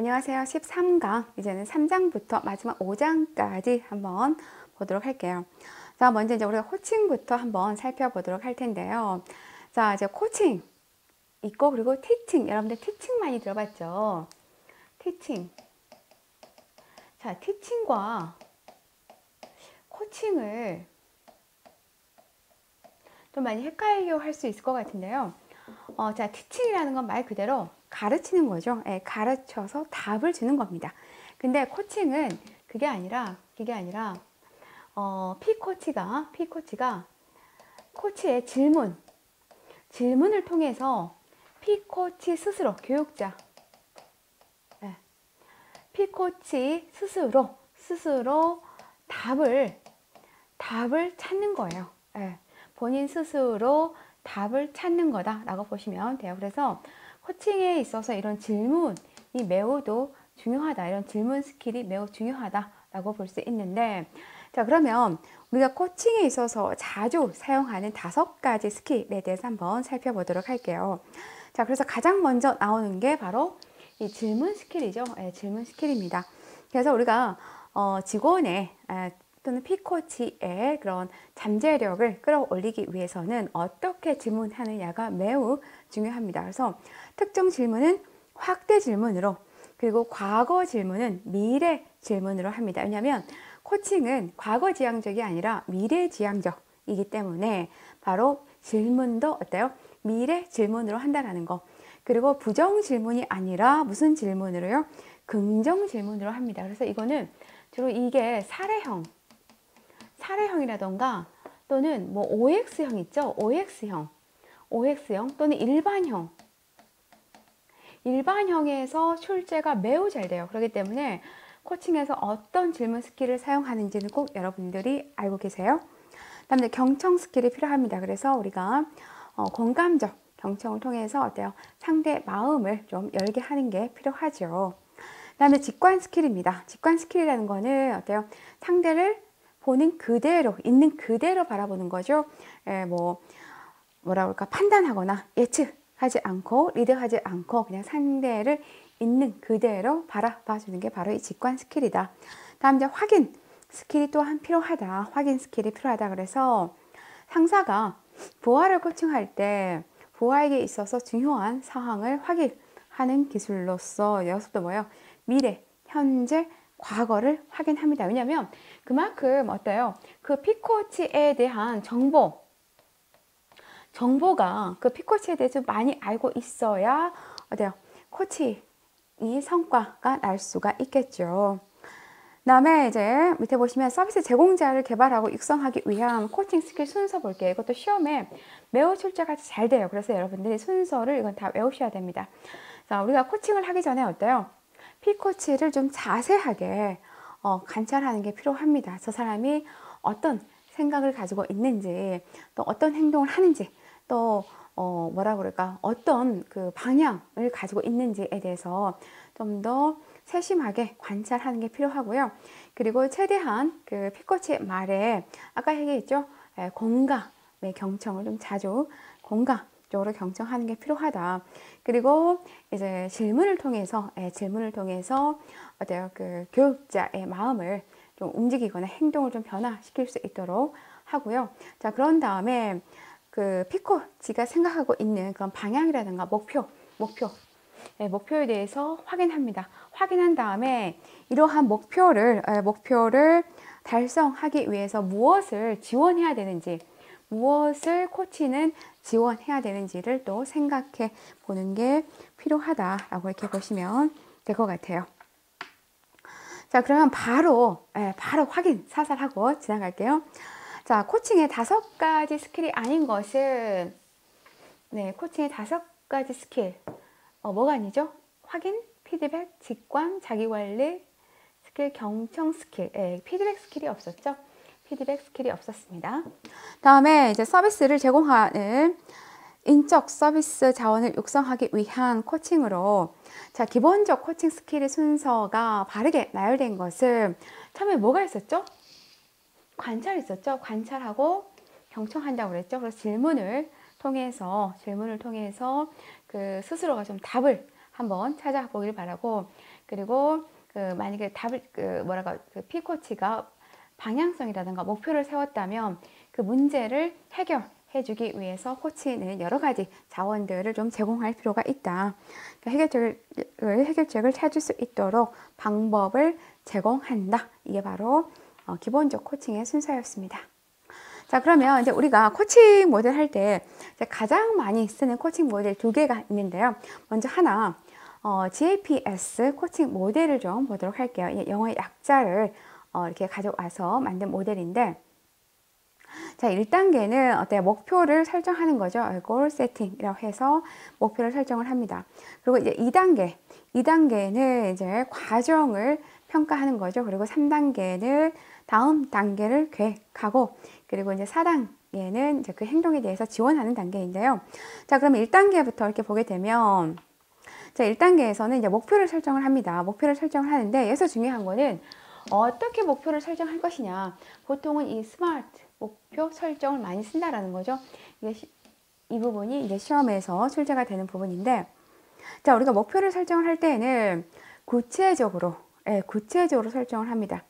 안녕하세요. 13강, 이제는 3장부터 마지막 5장까지 한번 보도록 할게요. 자, 먼저 이제 우리가 코칭부터 한번 살펴보도록 할 텐데요. 자, 이제 코칭 있고, 그리고 티칭. 여러분들 티칭 많이 들어봤죠? 티칭. 자, 티칭과 코칭을 좀 많이 헷갈려 할 수 있을 것 같은데요. 자, 티칭이라는 건 말 그대로 가르치는 거죠. 예, 가르쳐서 답을 주는 겁니다. 근데 코칭은 그게 아니라, P코치가 코치의 질문을 통해서 P코치 스스로, 교육자, 예, P코치 스스로 답을 찾는 거예요. 예, 본인 스스로 답을 찾는 거다라고 보시면 돼요. 그래서 코칭에 있어서 이런 질문이 매우도 중요하다. 이런 질문 스킬이 매우 중요하다라고 볼 수 있는데, 자, 그러면 우리가 코칭에 있어서 자주 사용하는 5가지 스킬에 대해서 한번 살펴보도록 할게요. 자, 그래서 가장 먼저 나오는 게 바로 이 질문 스킬이죠. 네, 질문 스킬입니다. 그래서 우리가 직원의 또는 P코치의 그런 잠재력을 끌어올리기 위해서는 어떻게 질문하느냐가 매우 중요합니다. 그래서 특정 질문은 확대 질문으로, 그리고 과거 질문은 미래 질문으로 합니다. 왜냐하면 코칭은 과거지향적이 아니라 미래지향적이기 때문에 바로 질문도 어때요? 미래 질문으로 한다는 거. 그리고 부정 질문이 아니라 무슨 질문으로요? 긍정 질문으로 합니다. 그래서 이거는 주로 이게 사례형이라던가 또는 뭐 OX형 있죠? OX형 또는 일반형에서 출제가 매우 잘 돼요. 그렇기 때문에 코칭에서 어떤 질문 스킬을 사용하는지는 꼭 여러분들이 알고 계세요. 그다음에 경청 스킬이 필요합니다. 그래서 우리가 공감적 경청을 통해서 어때요? 상대 마음을 좀 열게 하는 게 필요하죠. 그다음에 직관 스킬입니다. 직관 스킬이라는 거는 어때요? 상대를 보는 그대로, 있는 그대로 바라보는 거죠. 뭐라 그럴까? 판단하거나 예측하지 않고, 리드하지 않고, 그냥 상대를 있는 그대로 바라봐주는 게 바로 이 직관 스킬이다. 다음 이제 확인 스킬이 또한 필요하다. 확인 스킬이 필요하다. 그래서 상사가 부하를 코칭할 때 부하에게 있어서 중요한 사항을 확인하는 기술로서 여기서부터 뭐예요? 미래, 현재, 과거를 확인합니다. 왜냐하면 그만큼 어때요? 그 P코치에 대한 정보가 그 P코치에 대해서 많이 알고 있어야 어때요? 코칭이 성과가 날 수가 있겠죠. 그다음에 이제 밑에 보시면 서비스 제공자를 개발하고 육성하기 위한 코칭 스킬 순서 볼게요. 이것도 시험에 매우 출제가 잘 돼요. 그래서 여러분들이 순서를 이건 다 외우셔야 됩니다. 자, 우리가 코칭을 하기 전에 어때요? P코치를 좀 자세하게 관찰하는 게 필요합니다. 저 사람이 어떤 생각을 가지고 있는지, 또 어떤 행동을 하는지, 또 뭐라 그럴까? 어떤 그 방향을 가지고 있는지에 대해서 좀 더 세심하게 관찰하는 게 필요하고요. 그리고 최대한 그 P코치의 말에 아까 얘기했죠? 공감의 경청을 좀 자주 공감적으로 경청하는 게 필요하다. 그리고 이제 질문을 통해서 어때요? 그 교육자의 마음을 좀 움직이거나 행동을 좀 변화시킬 수 있도록 하고요. 자, 그런 다음에 그 P코치가 생각하고 있는 그런 방향이라든가 목표에 대해서 확인합니다. 확인한 다음에 이러한 목표를 달성하기 위해서 무엇을 지원해야 되는지, 무엇을 코치는 지원해야 되는지를 또 생각해 보는 게 필요하다라고 이렇게 보시면 될 것 같아요. 자, 그러면 바로 확인 사살하고 지나갈게요. 자, 코칭의 5가지 스킬이 아닌 것은, 코칭의 5가지 스킬. 뭐가 아니죠? 확인, 피드백, 직관, 자기관리, 스킬, 경청 스킬. 피드백 스킬이 없었죠? 피드백 스킬이 없었습니다. 다음에 이제 서비스를 제공하는 인적 서비스 자원을 육성하기 위한 코칭으로, 자, 기본적 코칭 스킬의 순서가 바르게 나열된 것은 처음에 뭐가 있었죠? 관찰이 있었죠? 관찰하고 경청한다고 그랬죠? 그래서 질문을 통해서 그 스스로가 좀 답을 한번 찾아보길 바라고, 그리고 만약에 답을 P코치가 방향성이라든가 목표를 세웠다면 그 문제를 해결해 주기 위해서 코치는 여러 가지 자원들을 좀 제공할 필요가 있다. 해결책을 찾을 수 있도록 방법을 제공한다. 이게 바로 기본적 코칭의 순서였습니다. 자, 그러면 이제 우리가 코칭 모델 할 때 가장 많이 쓰는 코칭 모델 두 개가 있는데요. 먼저 하나, GAPS 코칭 모델을 좀 보도록 할게요. 영어의 약자를 이렇게 가져와서 만든 모델인데, 자, 1단계는 어때요? 목표를 설정하는 거죠. goal setting이라고 해서 목표를 설정을 합니다. 그리고 이제 2단계는 이제 과정을 평가하는 거죠. 그리고 3단계는 다음 단계를 계획하고, 그리고 이제 4단계는 이제 그 행동에 대해서 지원하는 단계인데요. 자, 그럼 1단계부터 이렇게 보게 되면, 자, 1단계에서는 이제 목표를 설정을 합니다. 목표를 설정을 하는데, 여기서 중요한 거는 어떻게 목표를 설정할 것이냐. 보통은 이 스마트 목표 설정을 많이 쓴다라는 거죠. 이 부분이 이제 시험에서 출제가 되는 부분인데, 자, 우리가 목표를 설정을 할 때에는 구체적으로 설정을 합니다.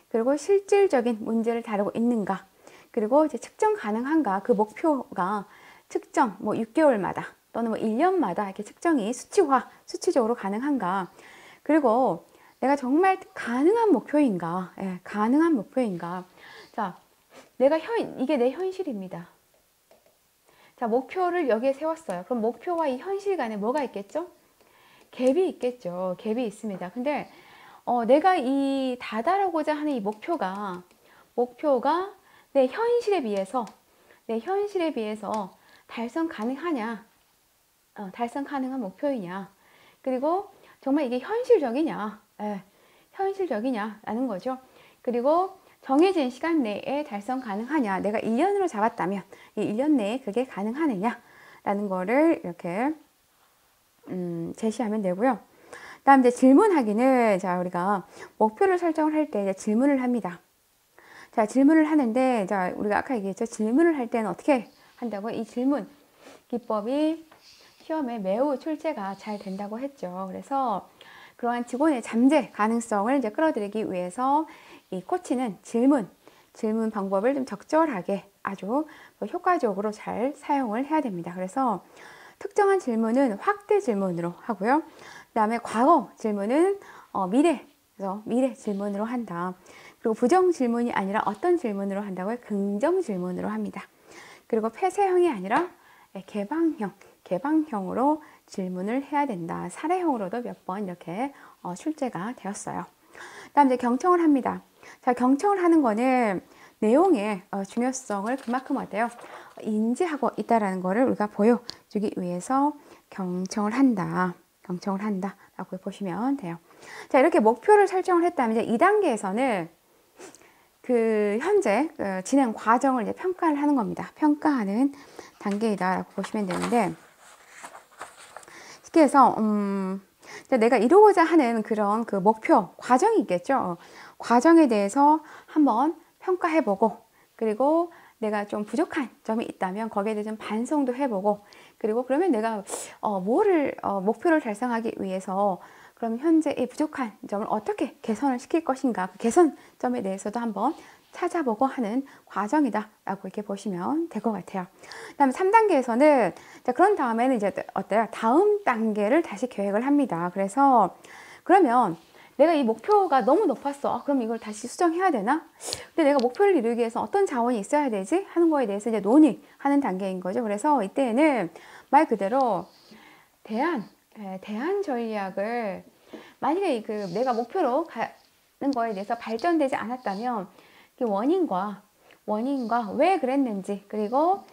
그리고 실질적인 문제를 다루고 있는가, 그리고 이제 측정 가능한가, 그 목표가 측정 6개월마다 또는 1년마다 이렇게 측정이 수치적으로 가능한가, 그리고 내가 정말 가능한 목표인가, 가능한 목표인가. 자, 이게 내 현실입니다. 자, 목표를 여기에 세웠어요. 그럼 목표와 이 현실 간에 뭐가 있겠죠? 갭이 있겠죠. 갭이 있습니다. 근데 내가 다다르고자 하는 이 목표가 내 현실에 비해서 달성 가능하냐, 달성 가능한 목표이냐, 그리고 정말 이게 현실적이냐라는 거죠. 그리고 정해진 시간 내에 달성 가능하냐, 내가 1년으로 잡았다면 이 1년 내에 그게 가능하느냐라는 거를 이렇게 제시하면 되고요. 다음 이제 질문하기는, 자, 우리가 목표를 설정을 할 때 질문을 합니다. 자, 질문을 하는데, 자, 우리가 아까 얘기했죠. 질문을 할 때는 어떻게 한다고? 이 질문 기법이 시험에 매우 출제가 잘 된다고 했죠. 그래서 그러한 직원의 잠재 가능성을 이제 끌어들이기 위해서 이 코치는 질문 방법을 좀 적절하게 아주 효과적으로 잘 사용을 해야 됩니다. 그래서 특정한 질문은 확대 질문으로 하고요. 그 다음에 과거 질문은 미래 질문으로 한다. 그리고 부정 질문이 아니라 어떤 질문으로 한다고요? 긍정 질문으로 합니다. 그리고 폐쇄형이 아니라 개방형으로 질문을 해야 된다. 사례형으로도 몇 번 이렇게 출제가 되었어요. 다음 이제 경청을 합니다. 자, 경청을 하는 거는 내용의 중요성을 그만큼 어때요? 인지하고 있다라는 거를 우리가 보여주기 위해서 경청을 한다라고 보시면 돼요. 자, 이렇게 목표를 설정을 했다면 이제 2단계에서는 그 현재 진행 과정을 이제 평가를 하는 겁니다. 평가하는 단계이다라고 보시면 되는데, 쉽게 해서 내가 이루고자 하는 그런 그 목표 과정이 있겠죠. 과정에 대해서 한번 평가해보고, 그리고 내가 좀 부족한 점이 있다면 거기에 대해서 좀 반성도 해보고, 그리고 그러면 내가 목표를 달성하기 위해서 그럼 현재 이 부족한 점을 어떻게 개선을 시킬 것인가, 그 개선점에 대해서도 한번 찾아보고 하는 과정이다 라고 이렇게 보시면 될 것 같아요. 그 다음에 3단계에서는 그런 다음에는 이제 어때요? 다음 단계를 다시 계획을 합니다. 그래서 그러면 내가 이 목표가 너무 높았어. 그럼 이걸 다시 수정해야 되나? 근데 내가 목표를 이루기 위해서 어떤 자원이 있어야 되지? 하는 거에 대해서 이제 논의하는 단계인 거죠. 그래서 이때는 말 그대로 대안 전략을, 만약에 내가 목표로 가는 거에 대해서 발전되지 않았다면 그 원인과 왜 그랬는지, 그리고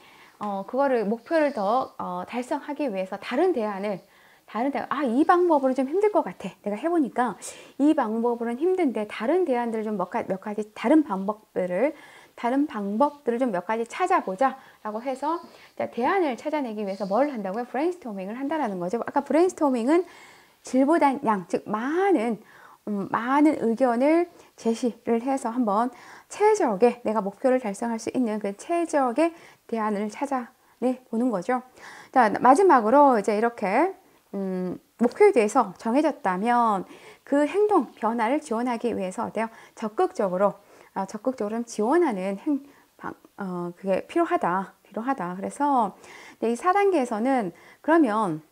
그거를 목표를 더 달성하기 위해서 다른 대안을 이 방법으로 좀 힘들 것 같아. 내가 해보니까 이 방법으로는 힘든데 다른 대안들을 좀 몇 가지 다른 방법들을 좀 몇 가지 찾아보자 라고 해서 대안을 찾아내기 위해서 뭘 한다고요? 브레인스토밍을 한다라는 거죠. 아까 브레인스토밍은 질보단 양, 즉 많은 의견을 제시를 해서 한번 최적의 내가 목표를 달성할 수 있는 그 최적의 대안을 찾아내 보는 거죠. 자, 마지막으로 이제 이렇게 목표에 대해서 정해졌다면 그 행동 변화를 지원하기 위해서 어때요? 적극적으로 지원하는 그게 필요하다. 그래서 이 4단계에서는 그러면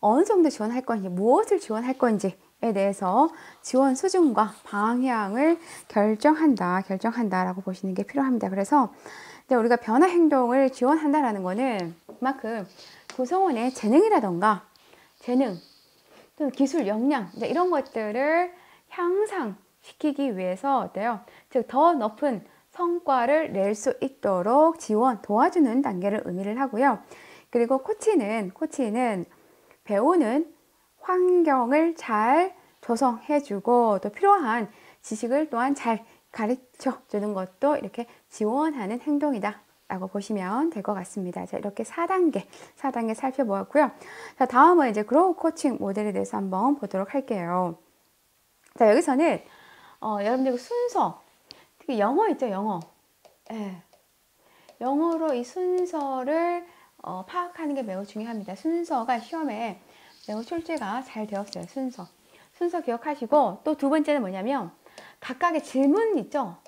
어느 정도 지원할 건지, 무엇을 지원할 건지에 대해서 지원 수준과 방향을 결정한다라고 보시는 게 필요합니다. 그래서 이제 우리가 변화 행동을 지원한다라는 거는 그만큼 구성원의 재능이라던가 또 기술 역량 이런 것들을 향상시키기 위해서 어때요? 즉 더 높은 성과를 낼 수 있도록 도와주는 단계를 의미를 하고요. 그리고 코치는 배우는 환경을 잘 조성해주고 또 필요한 지식을 또한 잘 가르쳐 주는 것도 이렇게 지원하는 행동이다 라고 보시면 될 것 같습니다. 자, 이렇게 4단계 살펴보았고요. 자, 다음은 이제 그로우 코칭 모델에 대해서 한번 보도록 할게요. 자, 여기서는 여러분들 순서, 특히 영어 있죠, 영어. 예. 영어로 이 순서를 파악하는 게 매우 중요합니다. 순서가 시험에 매우 출제가 잘 되었어요. 순서 기억하시고, 또 두 번째는 뭐냐면 각각의 질문 있죠.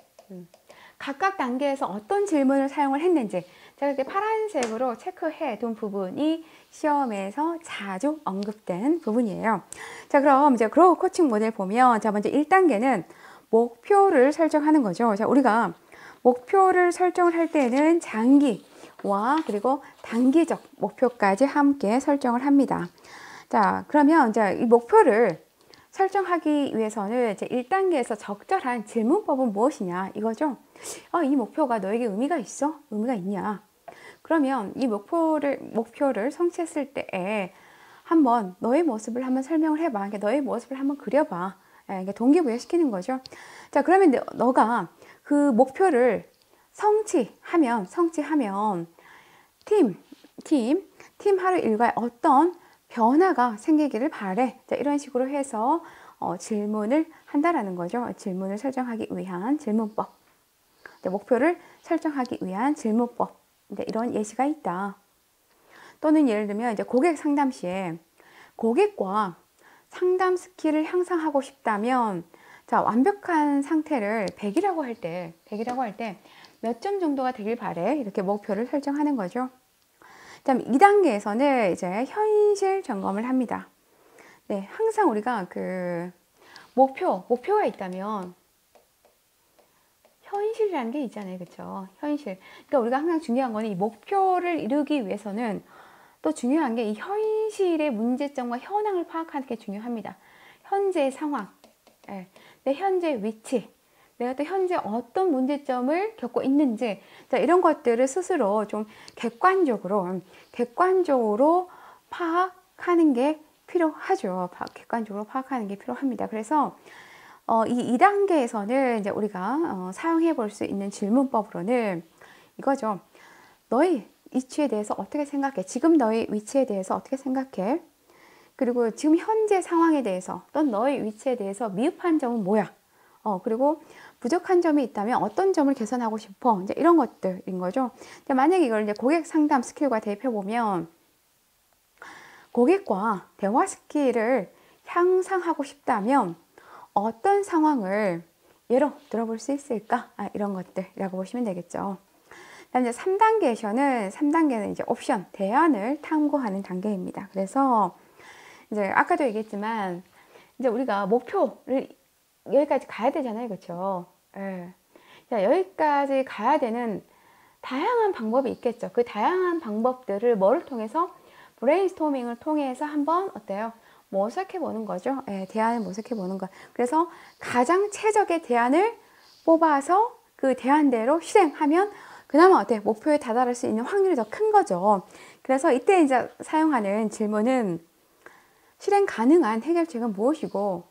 각각 단계에서 어떤 질문을 사용을 했는지 제가 이렇게 파란색으로 체크해 둔 부분이 시험에서 자주 언급된 부분이에요. 자, 그럼 이제 그로우 코칭 모델 보면, 자, 먼저 1단계는 목표를 설정하는 거죠. 자, 우리가 목표를 설정을 할 때는 장기와 그리고 단기적 목표까지 함께 설정을 합니다. 자, 그러면 이제 이 목표를 설정하기 위해서는 이제 1단계에서 적절한 질문법은 무엇이냐 이거죠. 이 목표가 너에게 의미가 있어? 의미가 있냐? 그러면 이 목표를 성취했을 때에 한번 너의 모습을 한번 설명을 해봐. 너의 모습을 한번 그려봐. 동기부여시키는 거죠. 자, 그러면 너가 그 목표를 성취하면 팀 하루 일과에 어떤 변화가 생기기를 바래. 자, 이런 식으로 해서 질문을 한다라는 거죠. 질문을 설정하기 위한 질문법. 목표를 설정하기 위한 질문법. 이런 예시가 있다. 또는 예를 들면 이제 고객 상담 시에 고객과 상담 스킬을 향상하고 싶다면, 자, 완벽한 상태를 100이라고 할 때 몇 점 정도가 되길 바래. 이렇게 목표를 설정하는 거죠. 그다음 2단계에서는 이제 현실 점검을 합니다. 네, 항상 우리가 그 목표가 있다면 현실이라는 게 있잖아요. 그렇죠? 현실. 그러니까 우리가 항상 중요한 거는 이 목표를 이루기 위해서는 또 중요한 게 이 현실의 문제점과 현황을 파악하는 게 중요합니다. 현재 상황, 내 현재 위치, 내가 또 현재 어떤 문제점을 겪고 있는지, 자, 이런 것들을 스스로 좀 객관적으로 파악하는 게 필요하죠. 객관적으로 파악하는 게 필요합니다. 그래서 이 2단계에서는 이제 우리가 사용해 볼 수 있는 질문법으로는 이거죠. 너의 위치에 대해서 어떻게 생각해? 지금 너의 위치에 대해서 어떻게 생각해? 그리고 지금 현재 상황에 대해서 또는 너의 위치에 대해서 미흡한 점은 뭐야? 그리고 부족한 점이 있다면 어떤 점을 개선하고 싶어? 이제 이런 것들인 거죠. 만약에 이걸 이제 고객 상담 스킬과 대입해 보면, 고객과 대화 스킬을 향상하고 싶다면 어떤 상황을 예로 들어볼 수 있을까? 이런 것들이라고 보시면 되겠죠. 그다음 이제 3단계는 이제 옵션, 대안을 탐구하는 단계입니다. 그래서 이제 아까도 얘기했지만 이제 우리가 목표를 여기까지 가야 되잖아요. 그렇죠? 예. 자, 여기까지 가야 되는 다양한 방법이 있겠죠. 그 다양한 방법들을 뭐를 통해서? 브레인스토밍을 통해서 한번 어때요? 모색해 보는 거죠. 대안을 모색해 보는 거. 그래서 가장 최적의 대안을 뽑아서 그 대안대로 실행하면 그나마 어때? 목표에 다다를 수 있는 확률이 더 큰 거죠. 그래서 이때 이제 사용하는 질문은 실행 가능한 해결책은 무엇이고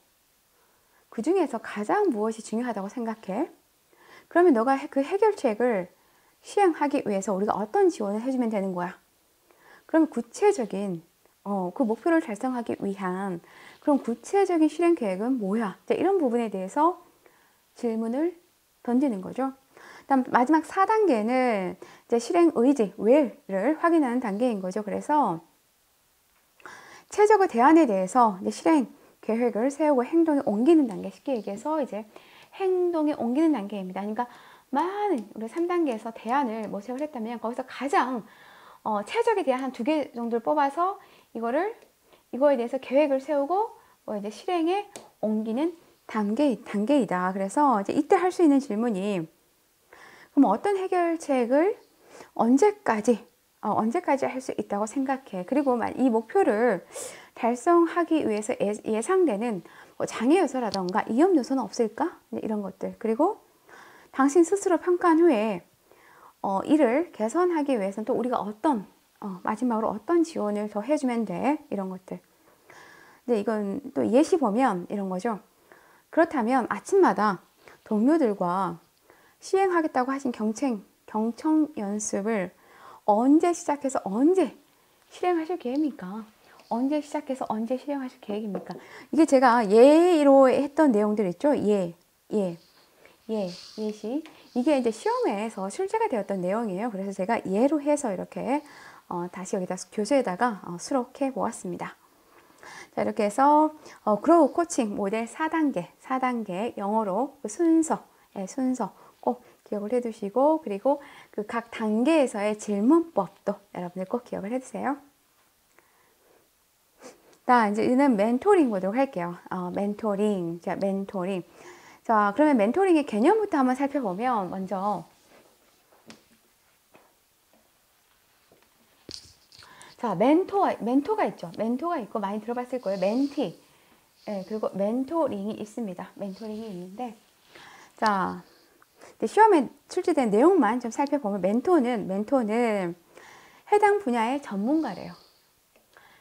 그 중에서 가장 무엇이 중요하다고 생각해? 그러면 너가 그 해결책을 시행하기 위해서 우리가 어떤 지원을 해주면 되는 거야? 그럼 구체적인 그 목표를 달성하기 위한 그런 구체적인 실행 계획은 뭐야? 이런 부분에 대해서 질문을 던지는 거죠. 다음 마지막 4단계는 이제 실행 의지, will을 확인하는 단계인 거죠. 그래서 최적의 대안에 대해서 이제 실행 계획을 세우고 행동에 옮기는 단계, 쉽게 얘기해서 이제 행동에 옮기는 단계입니다. 그러니까 많은 우리 3단계에서 대안을 모색을 했다면 거기서 가장 최적에 대한 한 2개 정도를 뽑아서 이거에 대해서 계획을 세우고 이제 실행에 옮기는 단계이다. 그래서 이제 이때 할 수 있는 질문이, 그럼 어떤 해결책을 언제까지 할 수 있다고 생각해? 그리고 이 목표를 달성하기 위해서 예상되는 장애 요소라던가 위험 요소는 없을까? 이런 것들. 그리고 당신 스스로 평가한 후에 이를 개선하기 위해서는 또 우리가 마지막으로 어떤 지원을 더 해주면 돼? 이런 것들. 근데 이건 또 예시 보면 이런 거죠. 그렇다면 아침마다 동료들과 시행하겠다고 하신 경청 연습을 언제 시작해서 언제 실행하실 계획입니까? 언제 시작해서 언제 실행하실 계획입니까? 이게 제가 예로 했던 내용들 있죠? 예시. 이게 이제 시험에서 실제가 되었던 내용이에요. 그래서 제가 예로 해서 이렇게 다시 여기다 교수에다가 수록해 보았습니다. 자, 이렇게 해서 그로우 코칭 모델 4단계 영어로 그 순서 꼭 기억을 해두시고, 그리고 그 각 단계에서의 질문법도 여러분들 꼭 기억을 해두세요. 자, 이제는 멘토링 보도록 할게요. 멘토링. 자, 그러면 멘토링의 개념부터 한번 살펴보면, 먼저 자, 멘토가 있죠. 멘토가 있고 많이 들어봤을 거예요. 멘티. 네, 그리고 멘토링이 있습니다. 멘토링이 있는데, 자, 시험에 출제된 내용만 좀 살펴보면 멘토는 해당 분야의 전문가래요.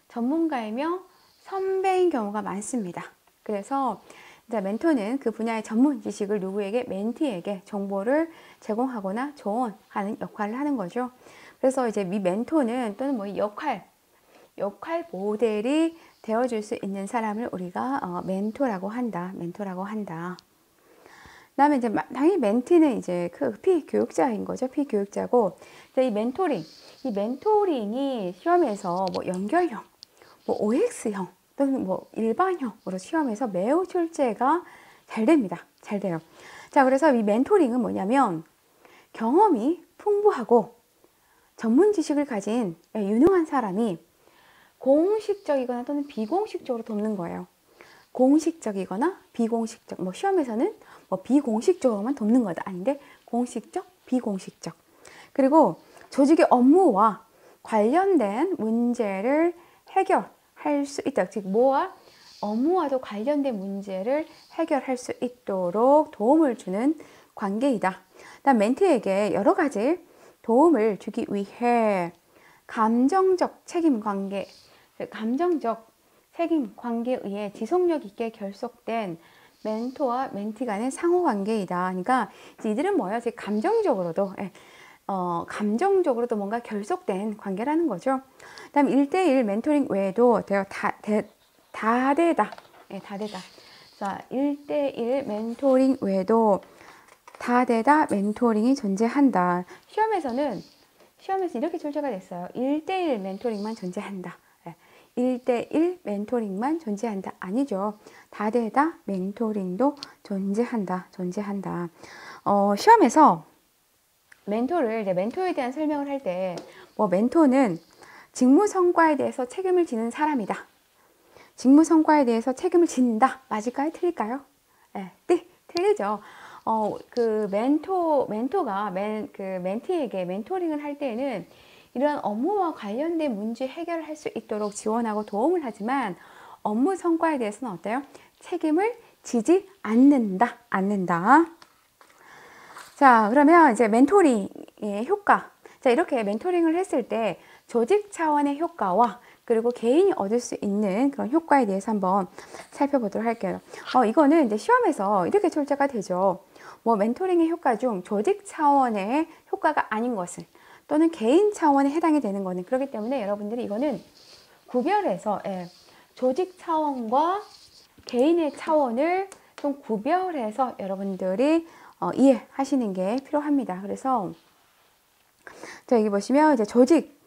전문가이며 선배인 경우가 많습니다. 그래서 이제 멘토는 그 분야의 전문 지식을 누구에게, 멘티에게 정보를 제공하거나 조언하는 역할을 하는 거죠. 그래서 이제 이 멘토는 또는 뭐 역할 모델이 되어줄 수 있는 사람을 우리가 멘토라고 한다. 그다음에 이제 당연히 멘티는 이제 그 피교육자인 거죠. 피교육자고, 이 멘토링이 시험에서 뭐 연결형, 뭐 OX형 또는 뭐 일반형으로 시험에서 매우 출제가 잘 됩니다. 잘 돼요. 자, 그래서 이 멘토링은 뭐냐면 경험이 풍부하고 전문 지식을 가진 유능한 사람이 공식적이거나 또는 비공식적으로 돕는 거예요. 공식적이거나 비공식적, 뭐 시험에서는 뭐 비공식적으로만 돕는 거다. 아닌데 공식적, 비공식적. 그리고 조직의 업무와 관련된 문제를 해결할 수 있다. 즉 업무와도 관련된 문제를 해결할 수 있도록 도움을 주는 관계이다. 다음 멘티에게 여러 가지 도움을 주기 위해 감정적 책임 관계에 의해 지속력 있게 결속된 멘토와 멘티 간의 상호 관계이다. 그러니까 이들은 뭐예요? 감정적으로도 뭔가 결속된 관계라는 거죠. 그다음 1대1 멘토링 외에도 다되다. 자, 1대1 멘토링 외에도 다되다 멘토링이 존재한다. 시험에서 이렇게 출제가 됐어요. 1대1 멘토링만 존재한다. 1대1 멘토링만 존재한다. 아니죠. 다되다 멘토링도 존재한다. 시험에서 멘토에 대한 설명을 할 때, 멘토는 직무 성과에 대해서 책임을 지는 사람이다. 직무 성과에 대해서 책임을 진다. 맞을까요? 틀릴까요? 네, 틀리죠. 멘토가 멘티에게 멘토링을 할 때에는 이런 업무와 관련된 문제 해결을 할 수 있도록 지원하고 도움을 하지만 업무 성과에 대해서는 어때요? 책임을 지지 않는다. 자, 그러면 이제 멘토링의 효과. 자, 이렇게 멘토링을 했을 때 조직 차원의 효과와 그리고 개인이 얻을 수 있는 그런 효과에 대해서 한번 살펴보도록 할게요. 이거는 이제 시험에서 이렇게 출제가 되죠. 멘토링의 효과 중 조직 차원의 효과가 아닌 것은, 또는 개인 차원에 해당이 되는 거는, 그렇기 때문에 여러분들이 이거는 구별해서 조직 차원과 개인의 차원을 좀 구별해서 여러분들이 이해하시는 게 필요합니다. 그래서 자, 여기 보시면 이제 조직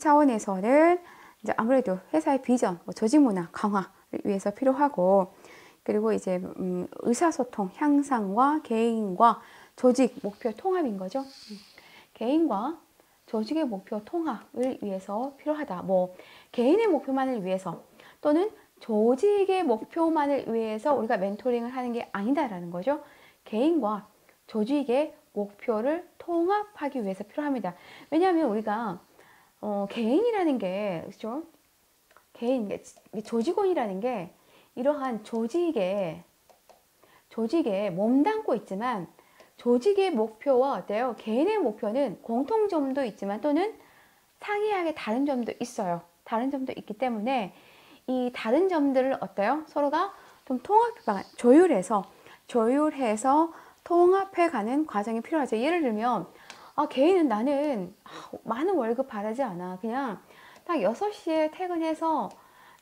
차원에서는 이제 아무래도 회사의 비전, 뭐 조직 문화 강화를 위해서 필요하고, 그리고 이제 의사소통 향상과 개인과 조직 목표 통합인 거죠. 개인과 조직의 목표 통합을 위해서 필요하다. 뭐 개인의 목표만을 위해서 또는 조직의 목표만을 위해서 우리가 멘토링을 하는 게 아니다라는 거죠. 개인과 조직의 목표를 통합하기 위해서 필요합니다. 왜냐하면 우리가 개인이라는 게, 그렇죠? 개인, 조직원이라는 게 이러한 조직에 몸담고 있지만, 조직의 목표와 어때요? 개인의 목표는 공통점도 있지만 또는 상이하게 다른 점도 있어요. 다른 점도 있기 때문에 이 다른 점들을 어때요? 서로가 좀 조율해서 통합해가는 과정이 필요하죠. 예를 들면 개인은 나는 많은 월급 바라지 않아. 그냥 딱 6시에 퇴근해서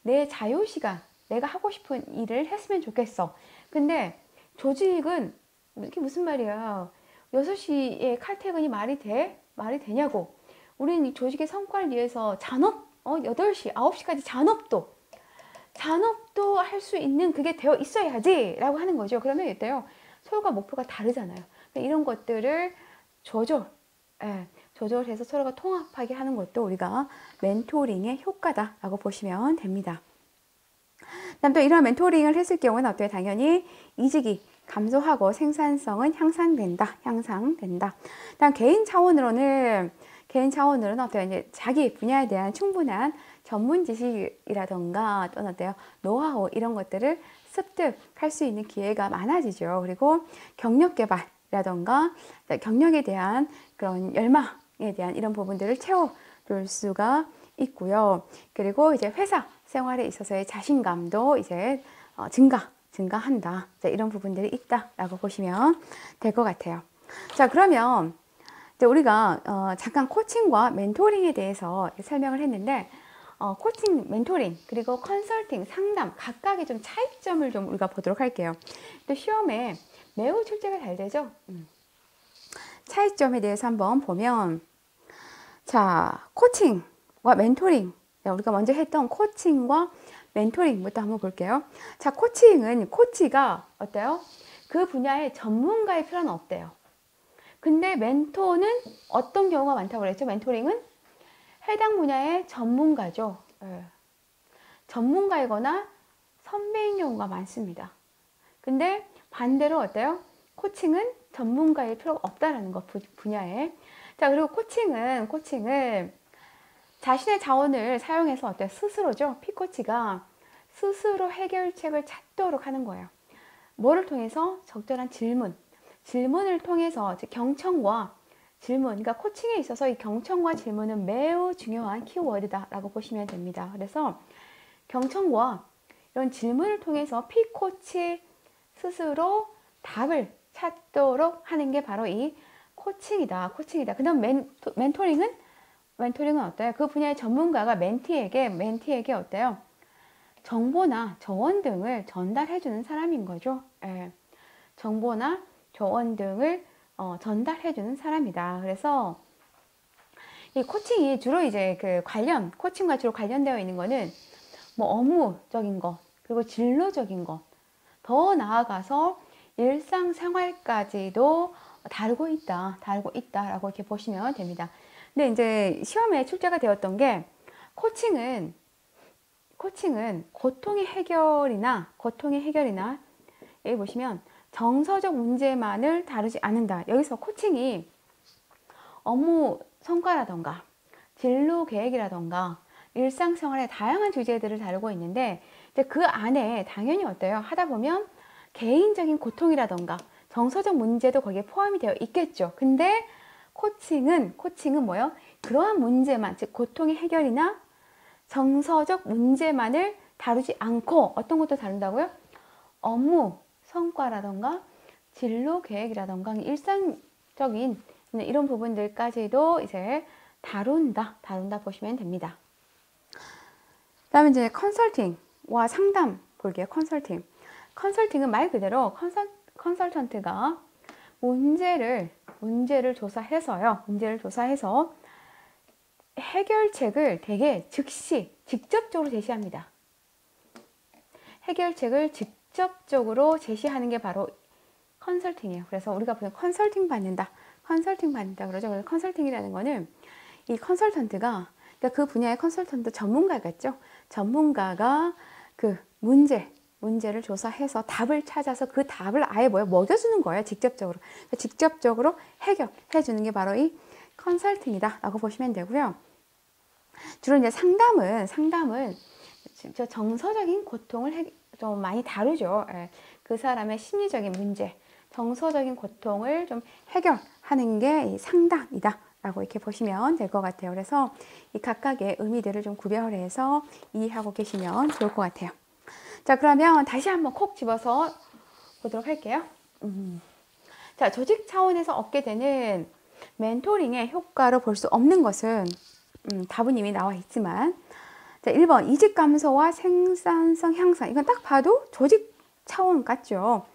내 자유시간, 내가 하고 싶은 일을 했으면 좋겠어. 근데 조직은 이게 무슨 말이야. 6시에 칼퇴근이 말이 돼? 말이 되냐고. 우리는 이 조직의 성과를 위해서 8시, 9시까지 잔업도 할 수 있는 그게 되어 있어야지 라고 하는 거죠. 그러면 어때요? 서로가 목표가 다르잖아요. 이런 것들을 조절해서 서로가 통합하게 하는 것도 우리가 멘토링의 효과다라고 보시면 됩니다. 다음 또 이런 멘토링을 했을 경우는 어때요? 당연히 이직이 감소하고 생산성은 향상된다. 다음 개인 차원으로는 어때요? 이제 자기 분야에 대한 충분한 전문 지식이라던가 또는 어때요? 노하우 이런 것들을 습득할 수 있는 기회가 많아지죠. 그리고 경력 개발이라던가 경력에 대한 그런 열망에 대한 이런 부분들을 채워줄 수가 있고요. 그리고 이제 회사 생활에 있어서의 자신감도 이제 증가한다. 이런 부분들이 있다라고 보시면 될 것 같아요. 자, 그러면 이제 우리가 잠깐 코칭과 멘토링에 대해서 설명을 했는데, 코칭, 멘토링, 그리고 컨설팅, 상담 각각의 좀 차이점을 좀 우리가 보도록 할게요. 또 시험에 매우 출제가 잘 되죠. 차이점에 대해서 한번 보면, 자, 코칭과 멘토링, 우리가 먼저 했던 코칭과 멘토링부터 한번 볼게요. 자, 코치가 어때요? 그 분야의 전문가의 필요는 없대요. 근데 멘토는 어떤 경우가 많다고 그랬죠? 멘토링은 해당 분야의 전문가죠. 전문가이거나 선배인 경우가 많습니다. 근데 반대로 어때요? 코칭은 전문가의 필요가 없다라는 것, 분야에. 자, 그리고 코칭을 자신의 자원을 사용해서 어때요? 스스로죠. P코치가 스스로 해결책을 찾도록 하는 거예요. 뭐를 통해서? 적절한 질문을 통해서 경청과 질문, 그러니까 코칭에 있어서 이 경청과 질문은 매우 중요한 키워드다라고 보시면 됩니다. 그래서 경청과 이런 질문을 통해서 P코치 스스로 답을 찾도록 하는 게 바로 이 코칭이다. 그 다음 멘토링은 어때요? 그 분야의 전문가가 멘티에게 어때요? 정보나 조언 등을 전달해주는 사람인 거죠. 정보나 조언 등을 전달해주는 사람이다. 그래서 이 코칭이 주로 이제 코칭과 주로 관련되어 있는 거는 뭐 업무적인 것, 그리고 진로적인 것, 더 나아가서 일상생활까지도 다루고 있다라고 이렇게 보시면 됩니다. 근데 이제 시험에 출제가 되었던 게 코칭은 고통의 해결이나 여기 보시면 정서적 문제만을 다루지 않는다. 여기서 코칭이 업무 성과라던가 진로 계획이라던가 일상생활의 다양한 주제들을 다루고 있는데, 이제 그 안에 당연히 어때요? 하다 보면 개인적인 고통이라던가 정서적 문제도 거기에 포함이 되어 있겠죠. 근데 코칭은 뭐예요? 그러한 문제만, 즉 고통의 해결이나 정서적 문제만을 다루지 않고 어떤 것도 다룬다고요? 업무 성과라던가 진로 계획이라던가 일상적인 이런 부분들까지도 이제 다룬다 보시면 됩니다. 그다음에 이제 컨설팅과 상담 볼게요. 컨설팅은 말 그대로 컨설턴트가 문제를 조사해서 해결책을 되게 즉시, 직접적으로 제시합니다. 해결책을 직접적으로 제시하는 게 바로 컨설팅이에요. 그래서 우리가 보통 컨설팅 받는다 그러죠. 그래서 컨설팅이라는 거는 이 컨설턴트가, 그러니까 그 분야의 컨설턴트 전문가겠죠. 전문가가 그 문제를 조사해서 답을 찾아서 그 답을 아예 먹여주는 거예요. 직접적으로. 그러니까 직접적으로 해결해 주는 게 바로 이 컨설팅이다 라고 보시면 되고요. 주로 이제 상담은 저 정서적인 고통을 좀 많이 다루죠. 예. 그 사람의 심리적인 문제, 정서적인 고통을 좀 해결하는 게 이 상담이다 라고 이렇게 보시면 될 것 같아요. 그래서 이 각각의 의미들을 좀 구별해서 이해하고 계시면 좋을 것 같아요. 자, 그러면 다시 한번 콕 집어서 보도록 할게요. 자, 조직 차원에서 얻게 되는 멘토링의 효과로 볼 수 없는 것은 답은 이미 나와 있지만, 자, 1번 이직 감소와 생산성 향상. 이건 딱 봐도 조직 차원 같죠.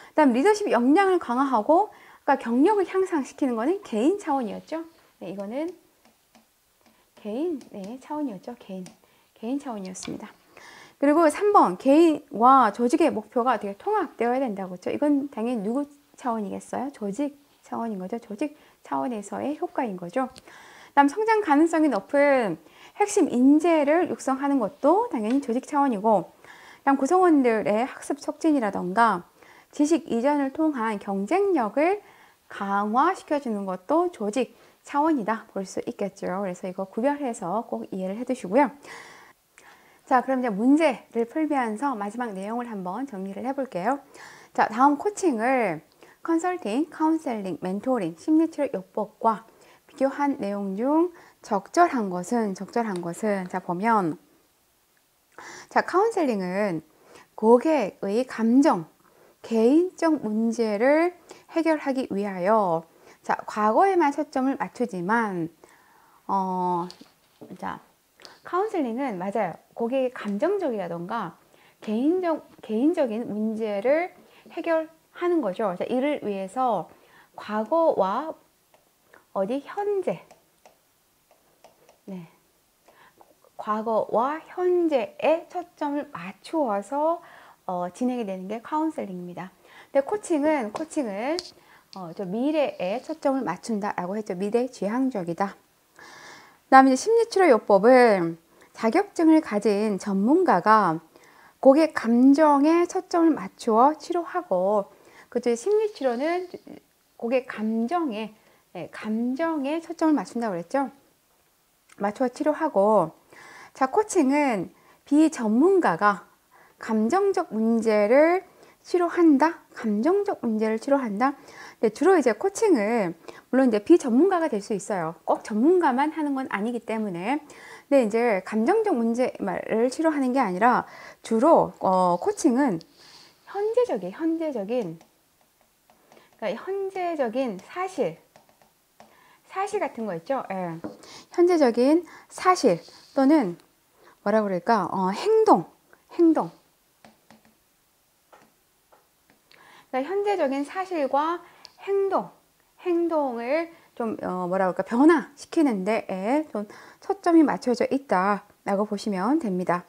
그다음 리더십 역량을 강화하고, 그러니까 경력을 향상시키는 거는 개인 차원이었죠. 네, 이거는 개인 차원이었죠. 개인 차원이었습니다. 그리고 3번 개인과 조직의 목표가 되게 통합되어야 된다고 했죠. 이건 당연히 누구 차원이겠어요? 조직 차원인 거죠. 조직 차원에서의 효과인 거죠. 그다음 성장 가능성이 높은 핵심 인재를 육성하는 것도 당연히 조직 차원이고, 그다음 구성원들의 학습 촉진이라던가 지식 이전을 통한 경쟁력을 강화시켜주는 것도 조직 차원이다 볼 수 있겠죠. 그래서 이거 구별해서 꼭 이해를 해 두시고요. 자, 그럼 이제 문제를 풀면서 마지막 내용을 한번 정리를 해볼게요. 자, 다음 코칭을 컨설팅, 카운셀링, 멘토링, 심리치료 요법과 비교한 내용 중 적절한 것은 자, 보면, 자, 카운셀링은 고객의 감정, 개인적 문제를 해결하기 위하여, 자, 과거에만 초점을 맞추지만, 자, 카운셀링은 맞아요. 고객의 감정적이라던가 개인적인 문제를 해결하는 거죠. 자, 이를 위해서 과거와 현재, 과거와 현재에 초점을 맞추어서 진행이 되는 게 카운셀링입니다. 근데 코칭은 좀 미래에 초점을 맞춘다라고 했죠. 미래지향적이다. 그다음에 심리치료 요법은 자격증을 가진 전문가가 고객 감정에 초점을 맞추어 치료하고, 그죠? 심리치료는 고객 감정에 초점을 맞춘다고 그랬죠. 맞추어 치료하고, 자, 코칭은 비전문가가 감정적 문제를 치료한다. 근데 주로 이제 코칭을, 물론 이제 비전문가가 될 수 있어요. 꼭 전문가만 하는 건 아니기 때문에. 근데 이제 감정적 문제를 치료하는 게 아니라 주로 코칭은 현재적인 사실 같은 거 있죠. 예. 현재적인 사실 또는 뭐라 그럴까? 행동. 그러니까 현재적인 사실과 행동을 좀 변화시키는 데에 좀 초점이 맞춰져 있다라고 보시면 됩니다.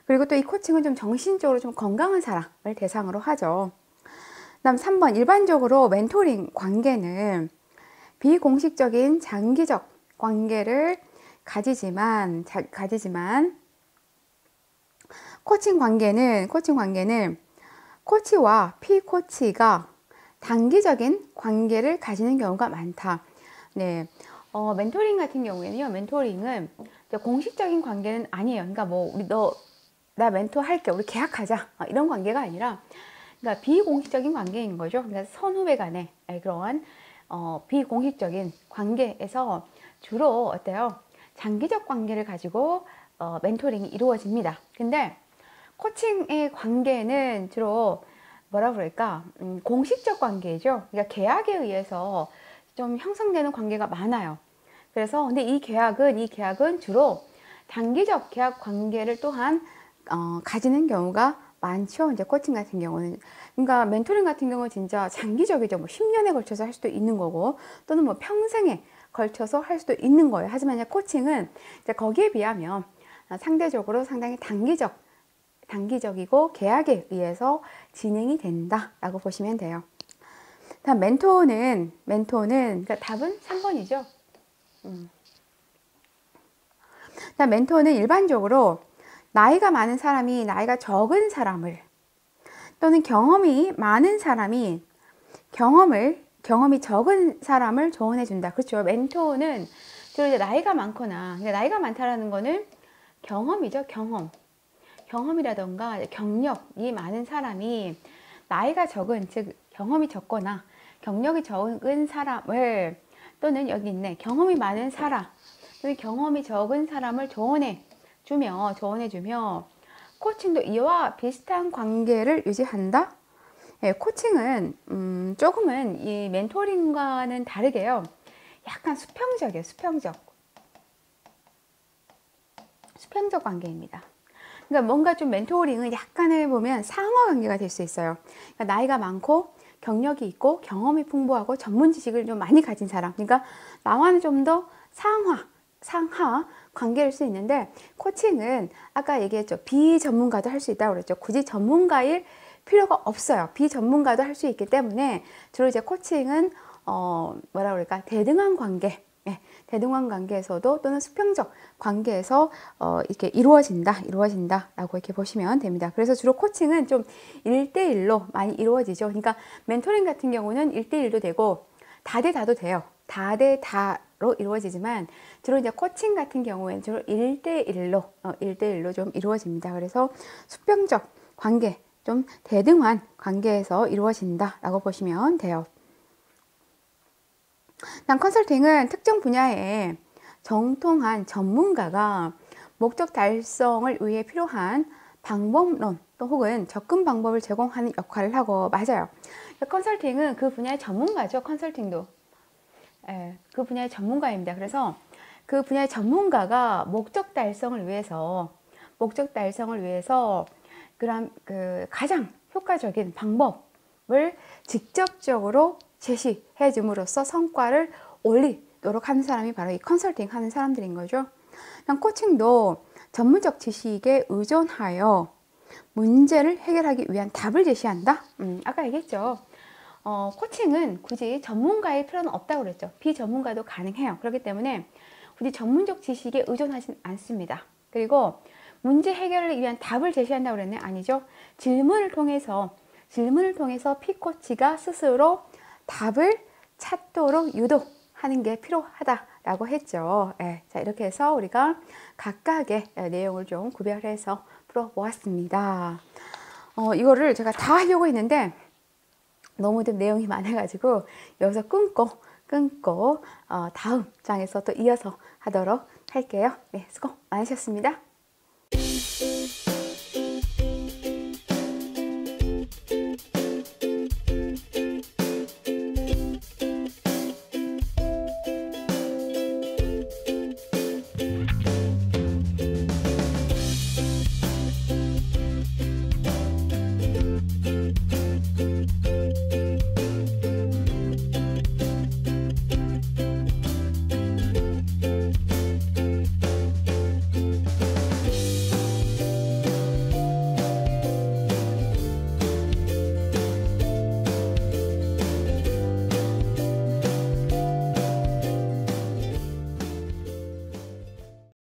그리고 또 이 코칭은 좀 정신적으로 좀 건강한 사람을 대상으로 하죠. 그다음 3번 일반적으로 멘토링 관계는 비공식적인 장기적 관계를 가지지만 코칭 관계는 코치와 피코치가 단기적인 관계를 가지는 경우가 많다. 네. 멘토링 같은 경우에는요, 멘토링은 공식적인 관계는 아니에요. 그러니까 뭐, 나 멘토 할게, 우리 계약하자. 이런 관계가 아니라, 그러니까 비공식적인 관계인 거죠. 그러니까 선후배 간의 그런, 비공식적인 관계에서 주로 어때요? 장기적 관계를 가지고, 멘토링이 이루어집니다. 근데, 코칭의 관계는 주로 공식적 관계죠. 그러니까 계약에 의해서 좀 형성되는 관계가 많아요. 그래서 근데 이 계약은 주로 단기적 계약 관계를 또한 가지는 경우가 많죠. 이제 코칭 같은 경우는. 그러니까 멘토링 같은 경우는 진짜 장기적이죠. 뭐 10년에 걸쳐서 할 수도 있는 거고, 또는 뭐 평생의 걸쳐서 할 수도 있는 거예요. 하지만 이제 코칭은 이제 거기에 비하면 상대적으로 상당히 단기적이고 계약에 의해서 진행이 된다라고 보시면 돼요. 다음 멘토는 그러니까 답은 3번이죠. 다음 멘토는 일반적으로 나이가 많은 사람이 나이가 적은 사람을 또는 경험이 많은 사람이 경험이 적은 사람을 조언해 준다. 그렇죠. 멘토는 주로 이제 나이가 많거나, 나이가 많다라는 거는 경험이죠. 경험이라던가 경력이 많은 사람이 나이가 적은, 즉 경험이 적거나 경력이 적은 사람을, 또는 여기 있네, 경험이 많은 사람 또는 경험이 적은 사람을 조언해 주며 코칭도 이와 비슷한 관계를 유지한다. 예, 코칭은 조금은 이 멘토링과는 다르게요. 약간 수평적이에요. 수평적 관계입니다. 그러니까 뭔가 좀 멘토링은 약간을 보면 상하 관계가 될 수 있어요. 그러니까 나이가 많고 경력이 있고 경험이 풍부하고 전문 지식을 좀 많이 가진 사람. 그러니까 나와는 좀 더 상하 관계일 수 있는데, 코칭은 아까 얘기했죠. 비전문가도 할 수 있다고 그랬죠. 굳이 전문가일 필요가 없어요. 비전문가도 할 수 있기 때문에 주로 이제 코칭은 뭐라 그럴까, 대등한 관계, 대등한 관계에서도 또는 수평적 관계에서 이렇게 이루어진다라고 이렇게 보시면 됩니다. 그래서 주로 코칭은 좀 1대1로 많이 이루어지죠. 그러니까 멘토링 같은 경우는 1대1도 되고 다대다도 돼요. 다대다로 이루어지지만 주로 이제 코칭 같은 경우에는 주로 1대1로 좀 이루어집니다. 그래서 수평적 관계, 좀 대등한 관계에서 이루어진다라고 보시면 돼요. 다음 컨설팅은 특정 분야에 정통한 전문가가 목적 달성을 위해 필요한 방법론 또 혹은 접근 방법을 제공하는 역할을 하고, 맞아요. 컨설팅은 그 분야의 전문가죠. 컨설팅도. 그 분야의 전문가입니다. 그래서 그 분야의 전문가가 목적 달성을 위해서 그런 그 가장 효과적인 방법을 직접적으로 제시해 줌으로써 성과를 올리도록 하는 사람이 바로 이 컨설팅 하는 사람들인 거죠. 코칭도 전문적 지식에 의존하여 문제를 해결하기 위한 답을 제시한다. 아까 얘기했죠. 코칭은 굳이 전문가의 필요는 없다고 그랬죠. 비전문가도 가능해요. 그렇기 때문에 굳이 전문적 지식에 의존하진 않습니다. 그리고 문제 해결을 위한 답을 제시한다고 그랬네? 아니죠. 질문을 통해서 P코치가 스스로 답을 찾도록 유도하는 게 필요하다라고 했죠. 자, 이렇게 해서 우리가 각각의 내용을 좀 구별해서 풀어보았습니다. 이거를 제가 다 하려고 했는데 너무 좀 내용이 많아가지고 여기서 끊고 다음 장에서 또 이어서 하도록 할게요. 네, 수고 많으셨습니다.